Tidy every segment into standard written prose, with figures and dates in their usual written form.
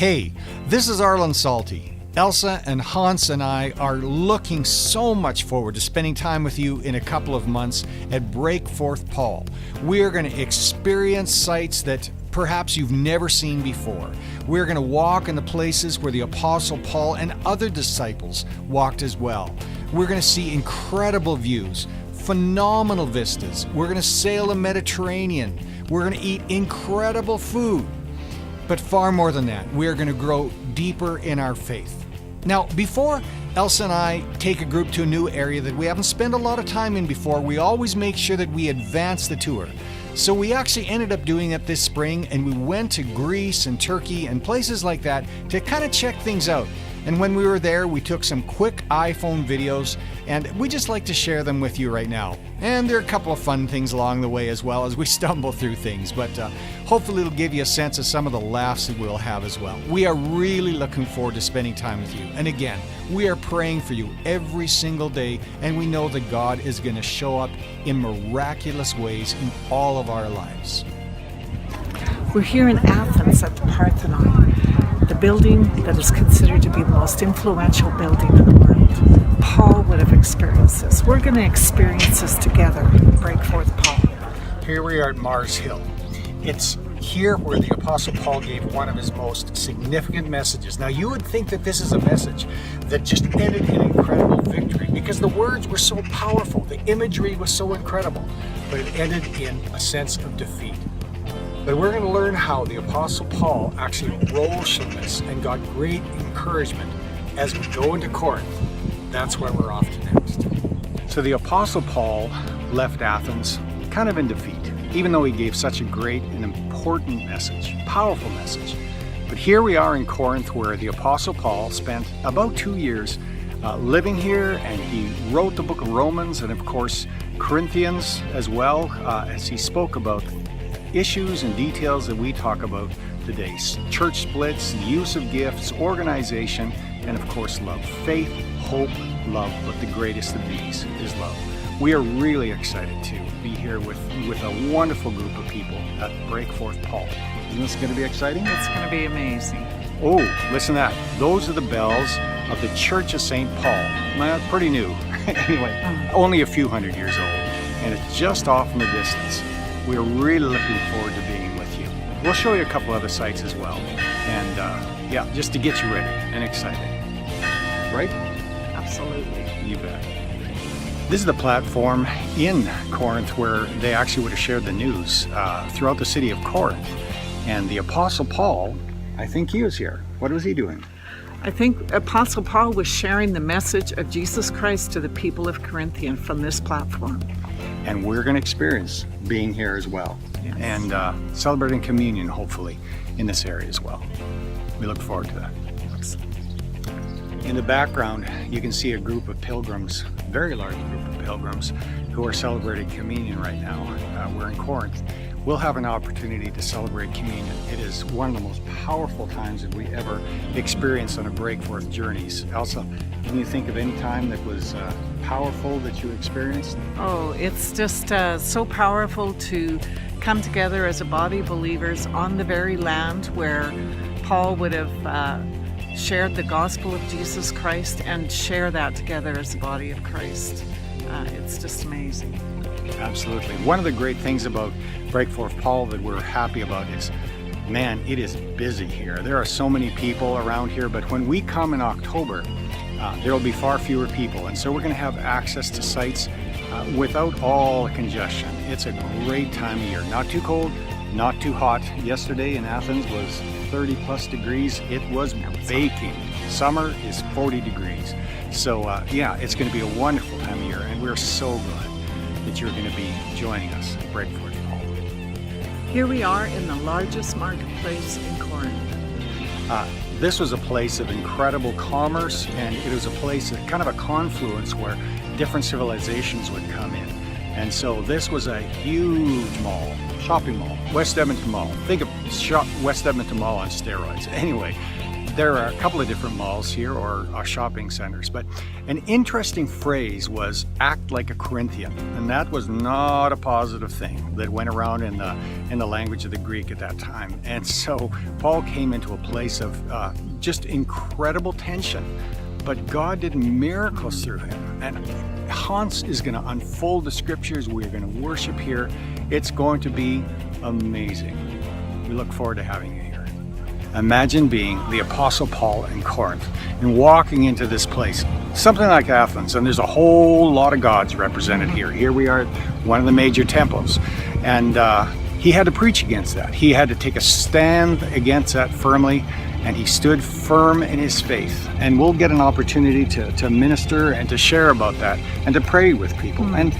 Hey, this is Arlen Salte. Elsa and Hans and I are looking so much forward to spending time with you in a couple of months at Breakforth Paul. We are going to experience sights that perhaps you've never seen before. We're going to walk in the places where the Apostle Paul and other disciples walked as well. We're going to see incredible views, phenomenal vistas. We're going to sail the Mediterranean. We're going to eat incredible food. But far more than that, we are going to grow deeper in our faith. Now, before Elsa and I take a group to a new area that we haven't spent a lot of time in before, we always make sure that we advance the tour. So we actually ended up doing it this spring, and we went to Greece and Turkey and places like that to kind of check things out. And when we were there, we took some quick iPhone videos, and we just like to share them with you right now. And there are a couple of fun things along the way as well as we stumble through things, but hopefully it'll give you a sense of some of the laughs that we'll have as well. We are really looking forward to spending time with you. And again, we are praying for you every single day, and we know that God is going to show up in miraculous ways in all of our lives. We're here in Athens at the Parthenon, the building that is considered to be the most influential building in the world. Paul would have experienced this. We're going to experience this together, Breakforth Paul. Here we are at Mars Hill. It's here where the Apostle Paul gave one of his most significant messages. Now, you would think that this is a message that just ended in incredible victory because the words were so powerful, the imagery was so incredible, but it ended in a sense of defeat. But we're going to learn how the Apostle Paul actually rose from this and got great encouragement as we go into Corinth. That's where we're off to next. So the Apostle Paul left Athens kind of in defeat, even though he gave such a great and important message, powerful message. But here we are in Corinth, where the Apostle Paul spent about 2 years living here, and he wrote the book of Romans and of course Corinthians as well, as he spoke about issues and details that we talk about today. Church splits, the use of gifts, organization, and of course love. Faith, hope, love, but the greatest of these is love. We are really excited to be here with a wonderful group of people at Breakforth Paul. Isn't this going to be exciting? It's going to be amazing. Oh, listen to that. Those are the bells of the Church of St. Paul. Well, pretty new. Anyway, only a few hundred years old, and it's just off in the distance. We're really looking forward to being with you. We'll show you a couple other sites as well. And yeah, just to get you ready and excited. Right? Absolutely. You bet. This is the platform in Corinth where they actually would have shared the news throughout the city of Corinth. And the Apostle Paul, I think he was here. What was he doing? I think Apostle Paul was sharing the message of Jesus Christ to the people of Corinthian from this platform. And we're going to experience being here as well. Yes. And celebrating communion, hopefully, in this area as well. We look forward to that. In the background, you can see a group of pilgrims, a very large group of pilgrims, who are celebrating communion right now. We're in Corinth. We'll have an opportunity to celebrate communion. It is one of the most powerful times that we ever experienced on a Breakforth journeys. Elsa, can you think of any time that was powerful that you experienced? Oh, it's just so powerful to come together as a body of believers on the very land where Paul would have shared the gospel of Jesus Christ and share that together as a body of Christ. It's just amazing. Absolutely. One of the great things about Breakforth Paul that we're happy about is, man, it is busy here. There are so many people around here, but when we come in October, there will be far fewer people, and so we're going to have access to sites without all the congestion. It's a great time of year. Not too cold, not too hot. Yesterday in Athens was 30 plus degrees. It was baking. Summer is 40 degrees. So yeah, it's going to be a wonderful time of year, and we're so glad that you're going to be joining us at Breakforth Paul. Here we are in the largest marketplace in Corinth. This was a place of incredible commerce, and it was a place, kind of a confluence where different civilizations would come in. And so this was a huge mall, shopping mall, West Edmonton Mall. Think of West Edmonton Mall on steroids. Anyway, There are a couple of different malls here, or shopping centers, but an interesting phrase was act like a Corinthian, and that was not a positive thing that went around in the language of the Greek at that time. And so Paul came into a place of just incredible tension, but God did miracles through him. And Hans is going to unfold the scriptures. We're going to worship here. It's going to be amazing. We look forward to having you here. Imagine being the Apostle Paul in Corinth and walking into this place, something like Athens, and there's a whole lot of gods represented here. Here we are at one of the major temples, and he had to preach against that. He had to take a stand against that firmly, and he stood firm in his faith. And we'll get an opportunity to minister and to share about that and to pray with people. And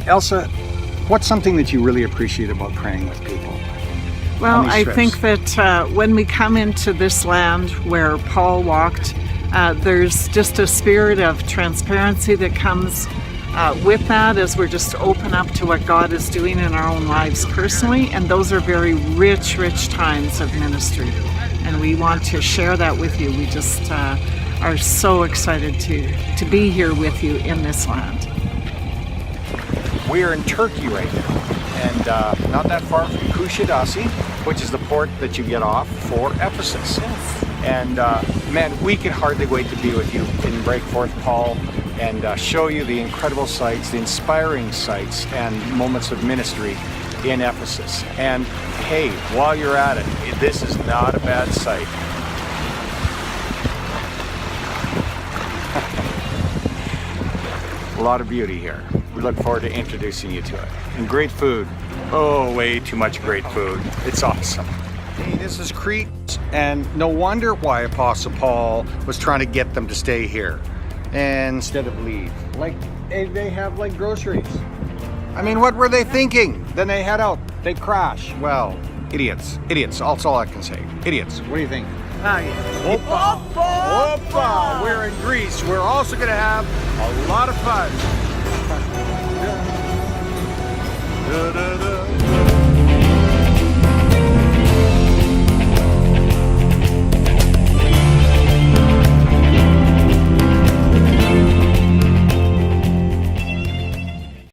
Elsa, what's something that you really appreciate about praying with people? Well, I think that when we come into this land where Paul walked, there's just a spirit of transparency that comes with that as we're just open up to what God is doing in our own lives personally. And those are very rich, rich times of ministry. And we want to share that with you. We just are so excited to be here with you in this land. We are in Turkey right now, and not that far from Kushadasi, which is the port that you get off for Ephesus. Yes. And man, we can hardly wait to be with you in Breakforth, Paul, and show you the incredible sights, the inspiring sights and moments of ministry in Ephesus. And hey, while you're at it, this is not a bad sight. A lot of beauty here. We look forward to introducing you to it. And great food. Oh, way too much great food. It's awesome. Hey, this is Crete, and no wonder why Apostle Paul was trying to get them to stay here instead of leave. Like, they have like groceries. I mean, what were they thinking? Then they head out, they crash. Well, idiots. Idiots, that's all I can say. Idiots. What do you think? Ah, yeah. Opa! Opa! We're in Greece. We're also going to have a lot of fun.